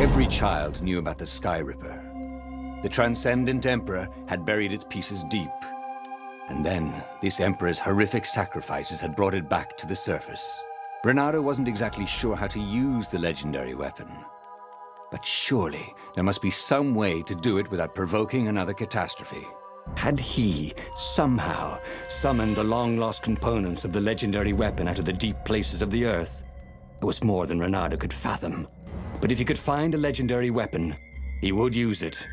Every child knew about the Sky Ripper. The Transcendent Emperor had buried its pieces deep. And then, this Emperor's horrific sacrifices had brought it back to the surface. Renato wasn't exactly sure how to use the legendary weapon. But surely, there must be some way to do it without provoking another catastrophe. Had he, somehow, summoned the long-lost components of the legendary weapon out of the deep places of the Earth? It was more than Renato could fathom. But if he could find a legendary weapon, he would use it.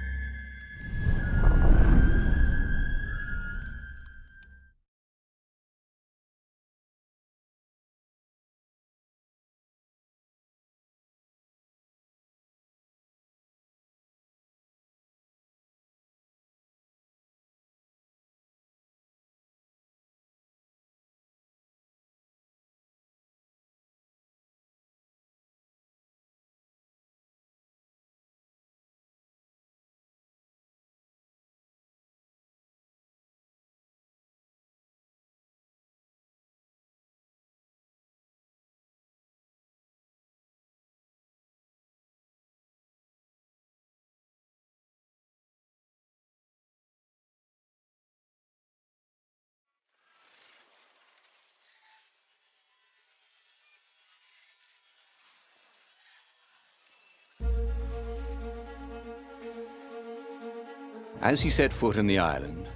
As he set foot on the island,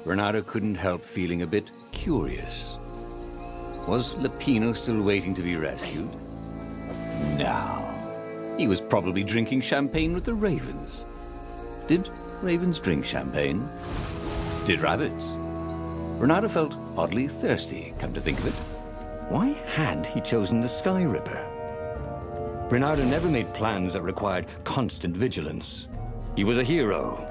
Renato couldn't help feeling a bit curious. Was Lupino still waiting to be rescued? No. He was probably drinking champagne with the ravens. Did ravens drink champagne? Did rabbits? Renato felt oddly thirsty, come to think of it. Why had he chosen the Sky Ripper? Renato never made plans that required constant vigilance. He was a hero.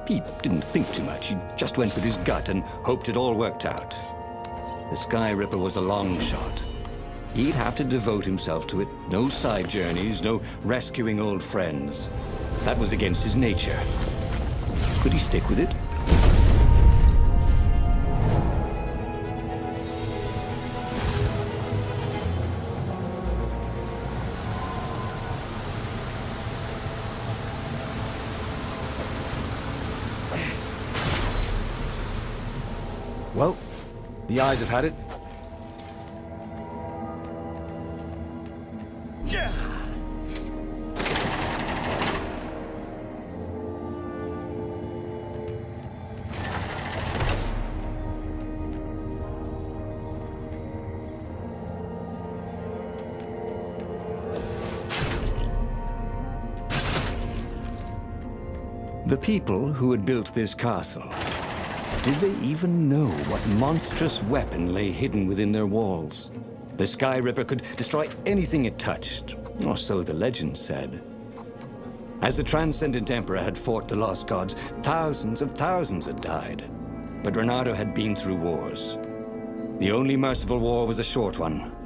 He didn't think too much. He just went with his gut and hoped it all worked out. The Sky Ripper was a long shot. He'd have to devote himself to it. No side journeys, no rescuing old friends. That was against his nature. Could he stick with it? Well, the eyes have had it. The people who had built this castle, did they even know what monstrous weapon lay hidden within their walls? The Sky Ripper could destroy anything it touched, or so the legend said. As the Transcendent Emperor had fought the Lost Gods, thousands of thousands had died. But Renato had been through wars. The only merciful war was a short one.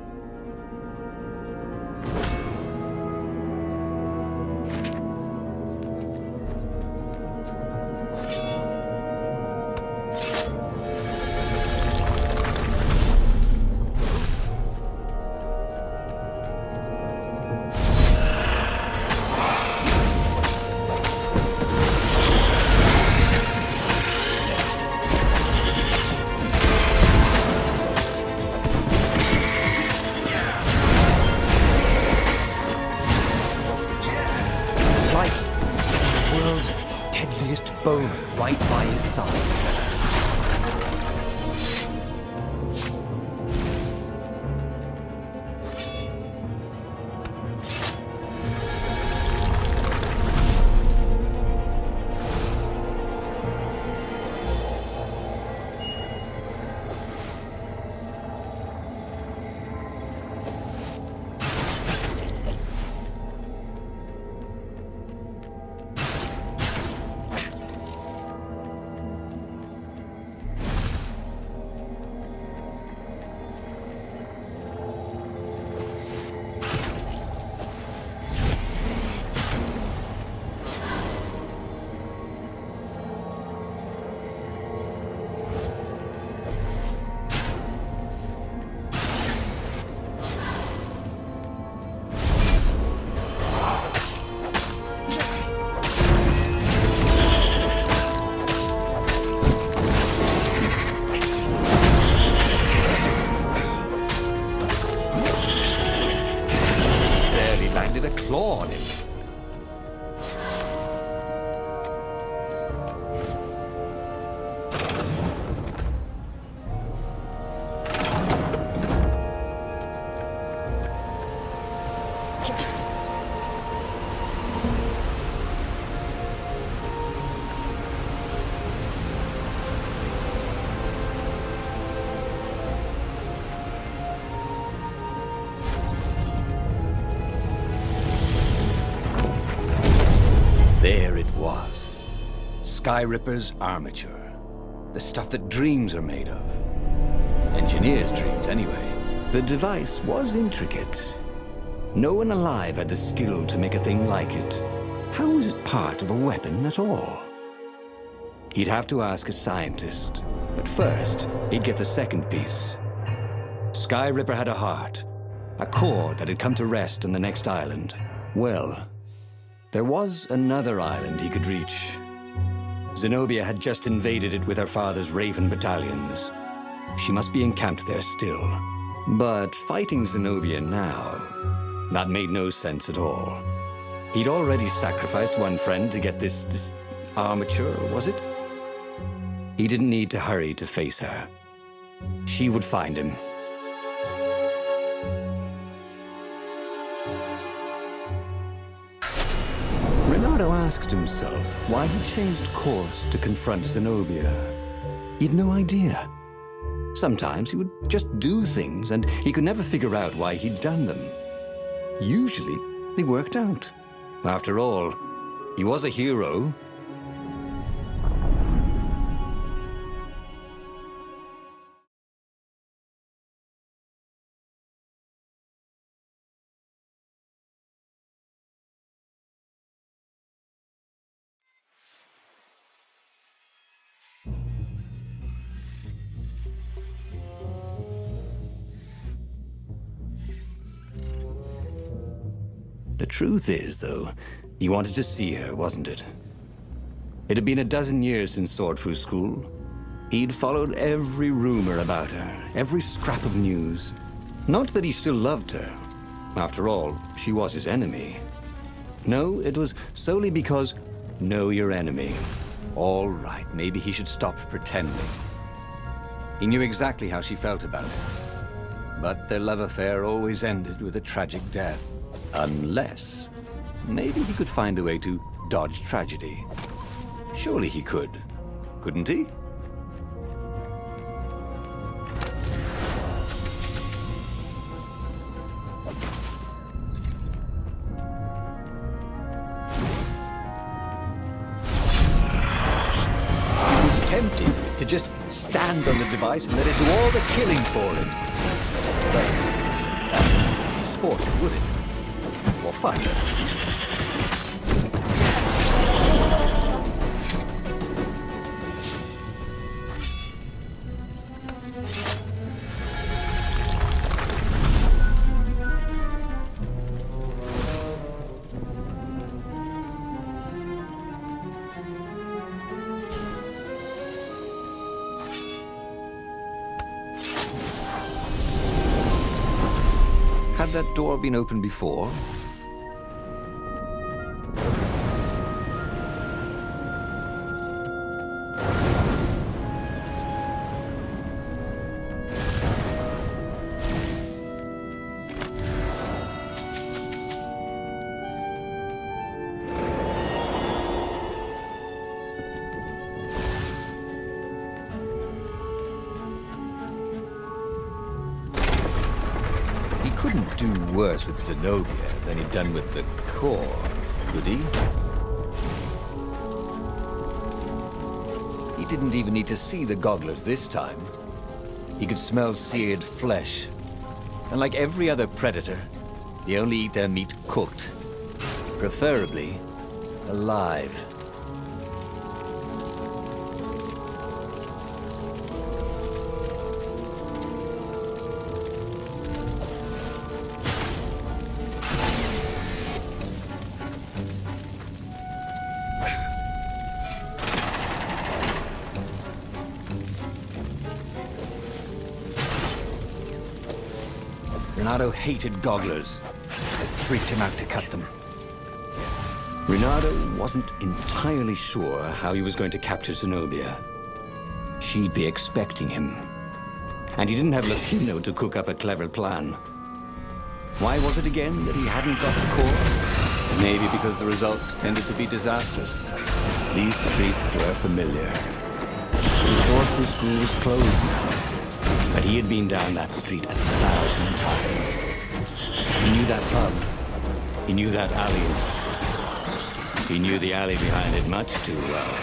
Skyripper's armature. The stuff that dreams are made of. Engineers' dreams, anyway. The device was intricate. No one alive had the skill to make a thing like it. How is it part of a weapon at all? He'd have to ask a scientist. But first, he'd get the second piece. Skyripper had a heart. A core that had come to rest on the next island. Well, there was another island he could reach. Zenobia had just invaded it with her father's Raven battalions. She must be encamped there still. But fighting Zenobia now, that made no sense at all. He'd already sacrificed one friend to get this armature, was it? He didn't need to hurry to face her. She would find him. Renato asked himself why he changed course to confront Zenobia. He'd no idea. Sometimes he would just do things, and he could never figure out why he'd done them. Usually, they worked out. After all, he was a hero. The truth is, though, he wanted to see her, wasn't it? It had been a dozen years since Swordfu School. He'd followed every rumor about her, every scrap of news. Not that he still loved her. After all, she was his enemy. No, it was solely because, know your enemy. All right, maybe he should stop pretending. He knew exactly how she felt about it. But their love affair always ended with a tragic death. Unless, maybe he could find a way to dodge tragedy. Surely he could, couldn't he? It was tempting to just stand on the device and let it do all the killing for him. But that wouldn't be sport, would it? Or fun. Had that door been opened before? Couldn't do worse with Zenobia than he'd done with the core, could he? He didn't even need to see the gogglers this time. He could smell seared flesh. And like every other predator, they only eat their meat cooked. Preferably alive. Renato hated gogglers. It freaked him out to cut them. Renato wasn't entirely sure how he was going to capture Zenobia. She'd be expecting him. And he didn't have Lupino to cook up a clever plan. Why was it again that he hadn't got the core? Maybe because the results tended to be disastrous. These streets were familiar. The Swordfu School was closed now. But he had been down that street 1,000 times. He knew that pub. He knew that alley. He knew the alley behind it much too well.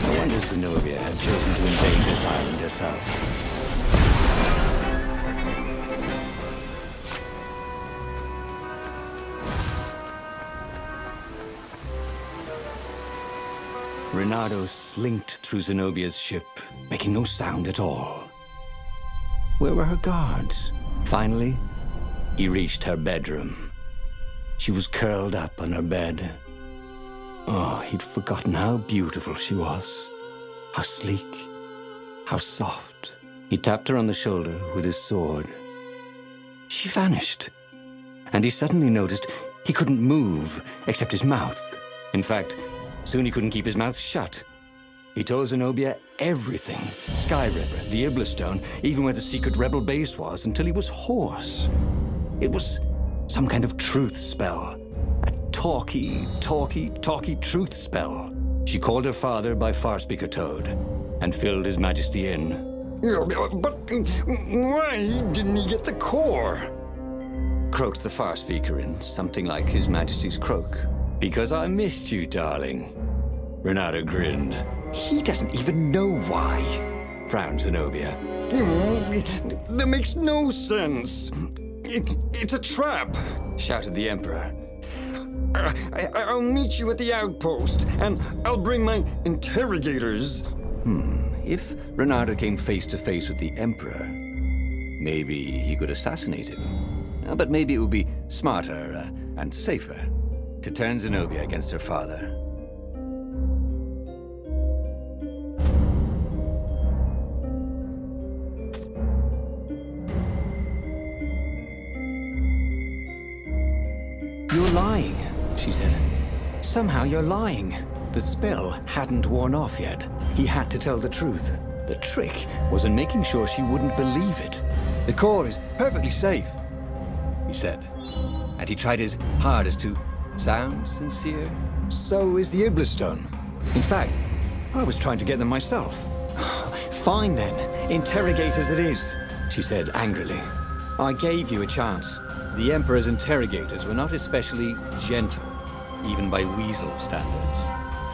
No wonder Zenobia had chosen to invade this island herself. Renato slinked through Zenobia's ship, making no sound at all. Where were her guards? Finally, he reached her bedroom. She was curled up on her bed. Oh, he'd forgotten how beautiful she was. How sleek, how soft. He tapped her on the shoulder with his sword. She vanished. And he suddenly noticed he couldn't move except his mouth. In fact, soon he couldn't keep his mouth shut. He told Zenobia everything. Sky River, the Iblistone, even where the secret rebel base was, until he was hoarse. It was some kind of truth spell. A talky truth spell. She called her father by Farspeaker Toad and filled His Majesty in. But why didn't he get the core? Croaked the Farspeaker in something like His Majesty's croak. Because I missed you, darling. Renato grinned. He doesn't even know why, frowned Zenobia. That makes no sense. It's a trap, shouted the Emperor. I'll meet you at the outpost, and I'll bring my interrogators. If Renato came face to face with the Emperor, maybe he could assassinate him. But maybe it would be smarter and safer to turn Zenobia against her father. You're lying, she said. Somehow you're lying. The spell hadn't worn off yet. He had to tell the truth. The trick was in making sure she wouldn't believe it. The core is perfectly safe, he said. And he tried his hardest to sound sincere. So is the Iblistone. In fact, I was trying to get them myself. Fine then, interrogators it is, she said angrily. I gave you a chance. The Emperor's interrogators were not especially gentle, even by Weasel standards.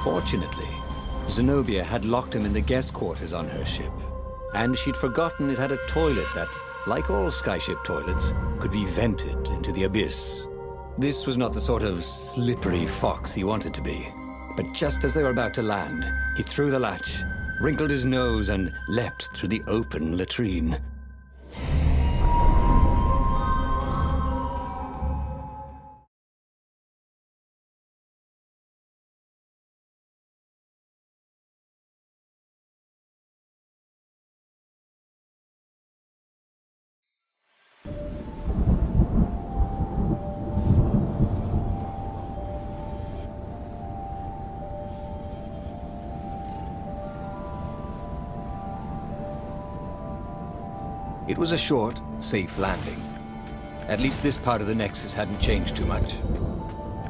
Fortunately, Zenobia had locked him in the guest quarters on her ship, and she'd forgotten it had a toilet that, like all skyship toilets, could be vented into the abyss. This was not the sort of slippery fox he wanted to be. But just as they were about to land, he threw the latch, wrinkled his nose, and leapt through the open latrine. It was a short, safe landing. At least this part of the Nexus hadn't changed too much.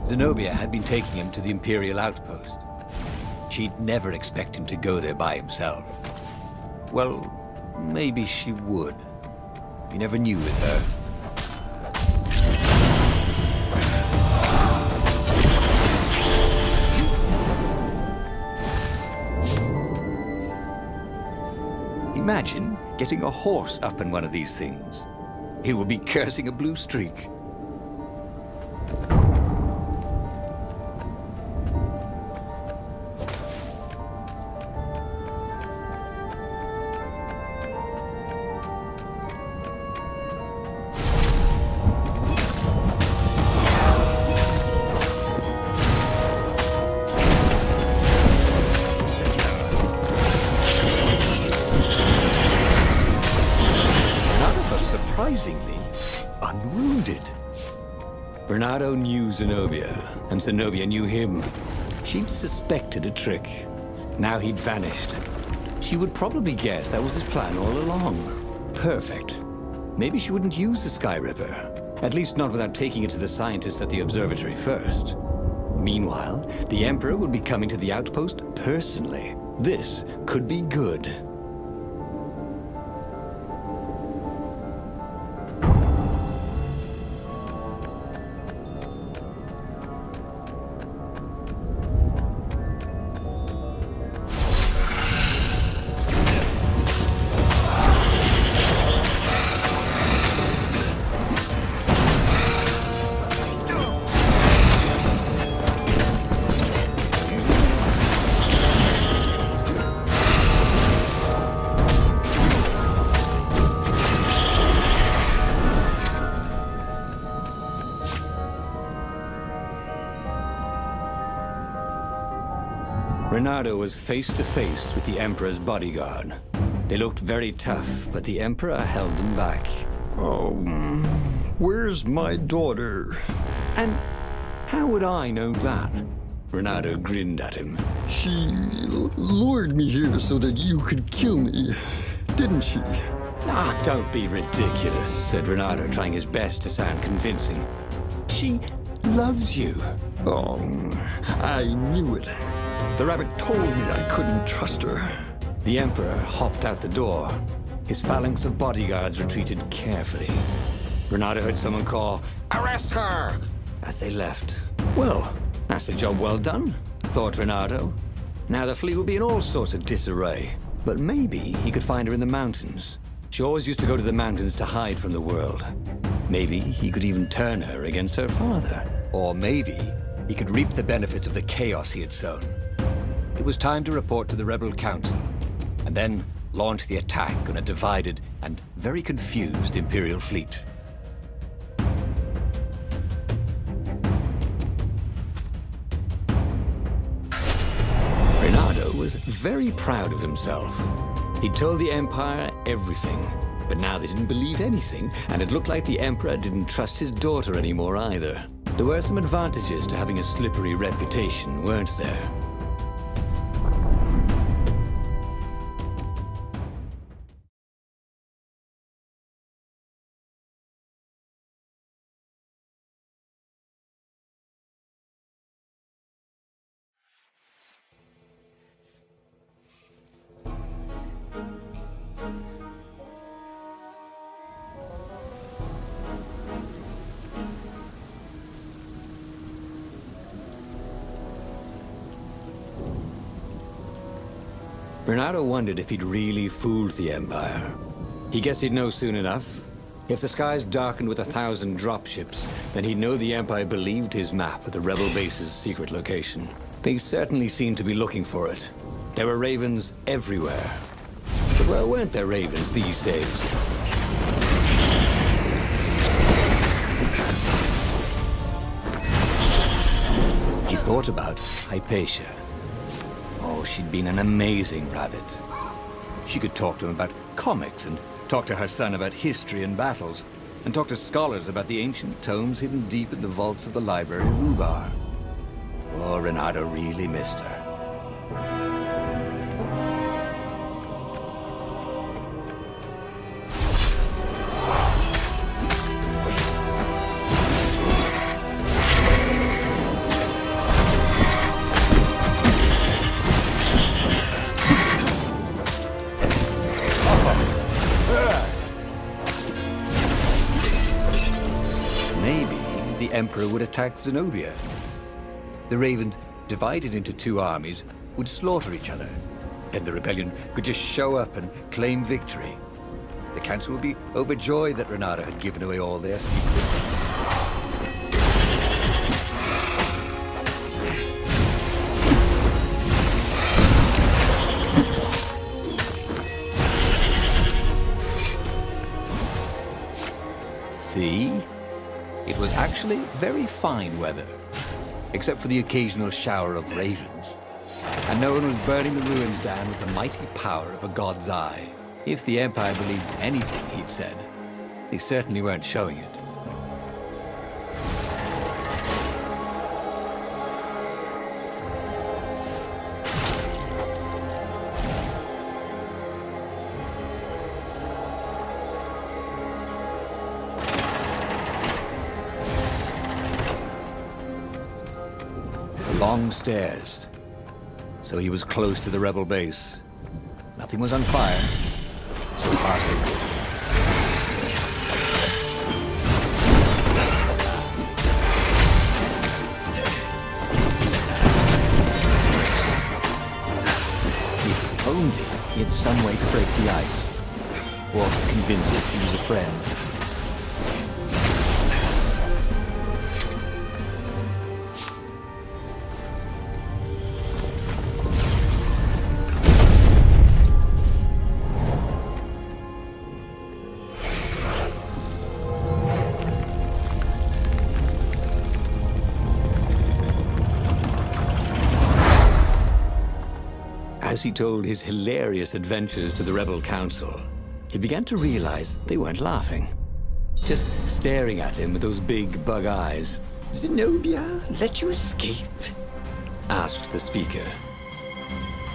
Zenobia had been taking him to the Imperial outpost. She'd never expect him to go there by himself. Well, maybe she would. You never knew with her. Imagine getting a horse up in one of these things. He would be cursing a blue streak. Surprisingly unwounded. Bernardo knew Zenobia, and Zenobia knew him. She'd suspected a trick. Now he'd vanished. She would probably guess that was his plan all along. Perfect. Maybe she wouldn't use the Sky River. At least not without taking it to the scientists at the observatory first. Meanwhile, the Emperor would be coming to the outpost personally. This could be good. Bernardo was face to face with the Emperor's bodyguard. They looked very tough, but the Emperor held them back. Oh, where's my daughter? And how would I know that? Bernardo grinned at him. She lured me here so that you could kill me, didn't she? Ah, don't be ridiculous, said Bernardo, trying his best to sound convincing. She loves you. Oh, I knew it. The rabbit told me I couldn't trust her. The Emperor hopped out the door. His phalanx of bodyguards retreated carefully. Bernardo heard someone call, "Arrest her!" as they left. Well, that's a job well done, thought Bernardo. Now the fleet would be in all sorts of disarray. But maybe he could find her in the mountains. She always used to go to the mountains to hide from the world. Maybe he could even turn her against her father. Or maybe he could reap the benefits of the chaos he had sown. It was time to report to the Rebel Council, and then launch the attack on a divided and very confused Imperial fleet. Bernardo was very proud of himself. He'd told the Empire everything, but now they didn't believe anything, and it looked like the Emperor didn't trust his daughter anymore either. There were some advantages to having a slippery reputation, weren't there? Bernardo wondered if he'd really fooled the Empire. He guessed he'd know soon enough. If the skies darkened with 1,000 dropships, then he'd know the Empire believed his map of the rebel base's secret location. They certainly seemed to be looking for it. There were ravens everywhere. But where weren't there ravens these days? He thought about Hypatia. Oh, she'd been an amazing rabbit. She could talk to him about comics, and talk to her son about history and battles, and talk to scholars about the ancient tomes hidden deep in the vaults of the library of Ubar. Oh, Bernardo really missed her. The Emperor would attack Zenobia. The ravens, divided into two armies, would slaughter each other. Then the rebellion could just show up and claim victory. The council would be overjoyed that Bernardo had given away all their secrets. See? It was actually very fine weather, except for the occasional shower of ravens. And no one was burning the ruins down with the mighty power of a god's eye. If the Empire believed anything he'd said, they certainly weren't showing it. Long stairs. So he was close to the rebel base. Nothing was on fire. So far, so good. If only he had some way to break the ice. Or convince it he was a friend. as he told his hilarious adventures to the rebel council, he began to realize they weren't laughing. Just staring at him with those big bug eyes. Zenobia let you escape? Asked the speaker.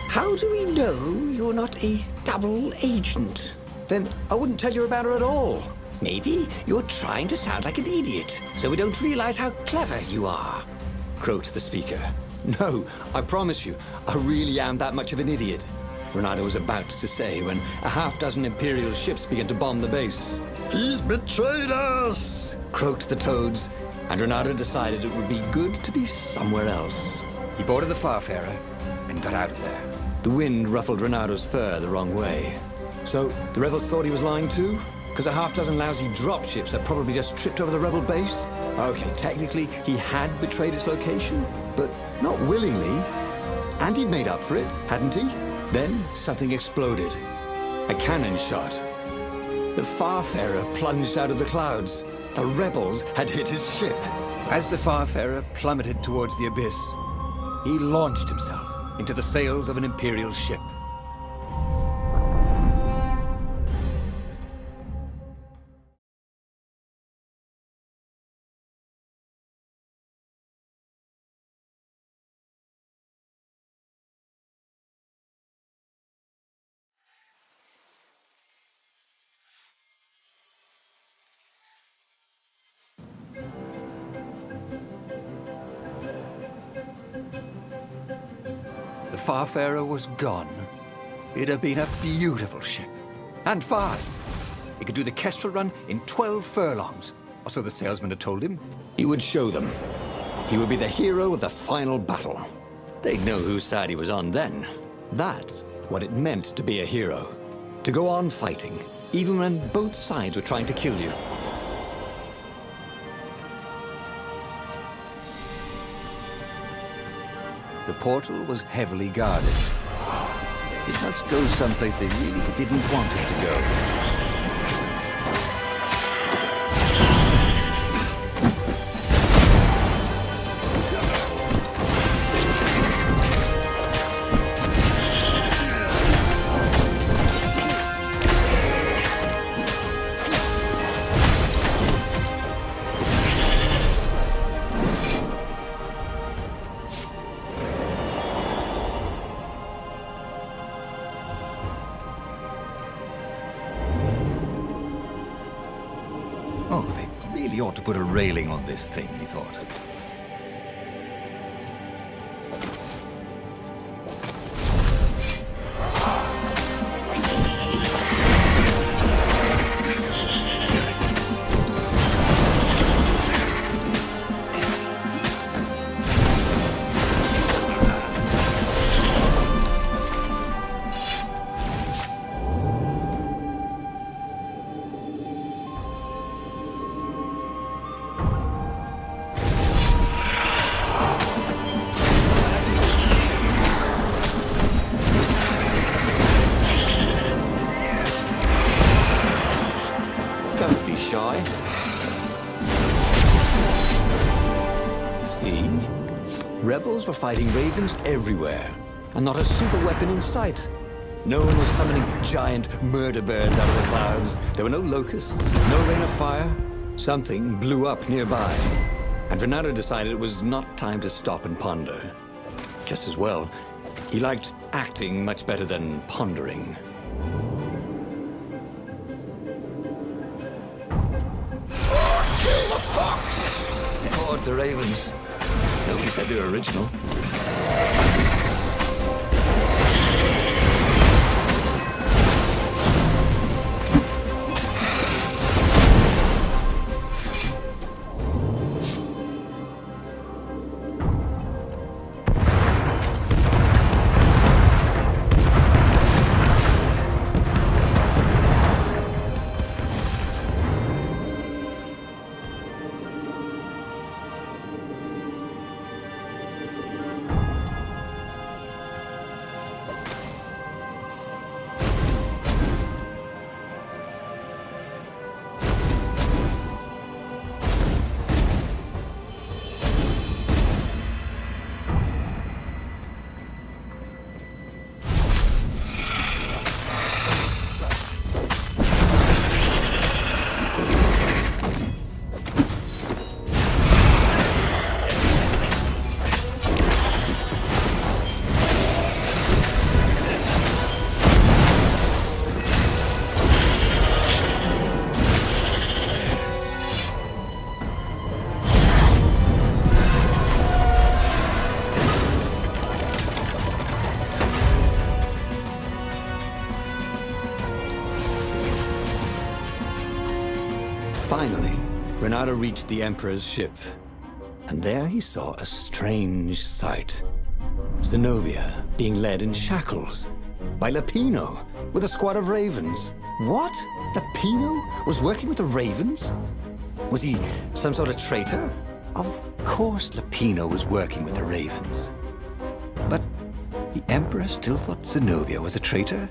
How do we know you're not a double agent? Then I wouldn't tell you about her at all. Maybe you're trying to sound like an idiot, so we don't realize how clever you are. Croaked the speaker. No, I promise you, I really am that much of an idiot. Renato was about to say when a half-dozen Imperial ships began to bomb the base. He's betrayed us! Croaked the toads, and Renato decided it would be good to be somewhere else. He boarded the Farfarer and got out of there. The wind ruffled Renato's fur the wrong way. So the rebels thought he was lying too? Because a half-dozen lousy dropships had probably just tripped over the rebel base? Okay, technically he had betrayed its location, but not willingly. And he'd made up for it, hadn't he? Then something exploded. A cannon shot. The Farfarer plunged out of the clouds. The rebels had hit his ship. As the Farfarer plummeted towards the abyss, he launched himself into the sails of an Imperial ship. The Farfarer was gone. It had been a beautiful ship. And fast. It could do the Kestrel run in 12 furlongs. Or so the salesman had told him. He would show them. He would be the hero of the final battle. They'd know whose side he was on then. That's what it meant to be a hero. To go on fighting, even when both sides were trying to kill you. The portal was heavily guarded. It must go someplace they really didn't want it to go. Oh, they really ought to put a railing on this thing, he thought. Don't be shy. See? Rebels were fighting ravens everywhere, and not a super weapon in sight. No one was summoning giant murder birds out of the clouds. There were no locusts, no rain of fire. Something blew up nearby, and Renato decided it was not time to stop and ponder. Just as well. He liked acting much better than pondering. Lord, the ravens. Nobody said they were original. Finally, Renato reached the Emperor's ship, and there he saw a strange sight. Zenobia being led in shackles by Lapino with a squad of ravens. What? Lapino was working with the ravens? Was he some sort of traitor? Of course Lapino was working with the ravens. But the Emperor still thought Zenobia was a traitor?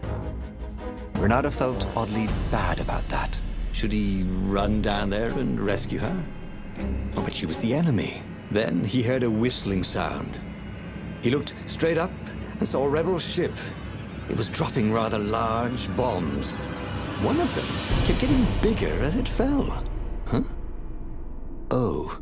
Renato felt oddly bad about that. Should he run down there and rescue her? Oh, but she was the enemy. Then he heard a whistling sound. He looked straight up and saw a rebel ship. It was dropping rather large bombs. One of them kept getting bigger as it fell. Huh? Oh.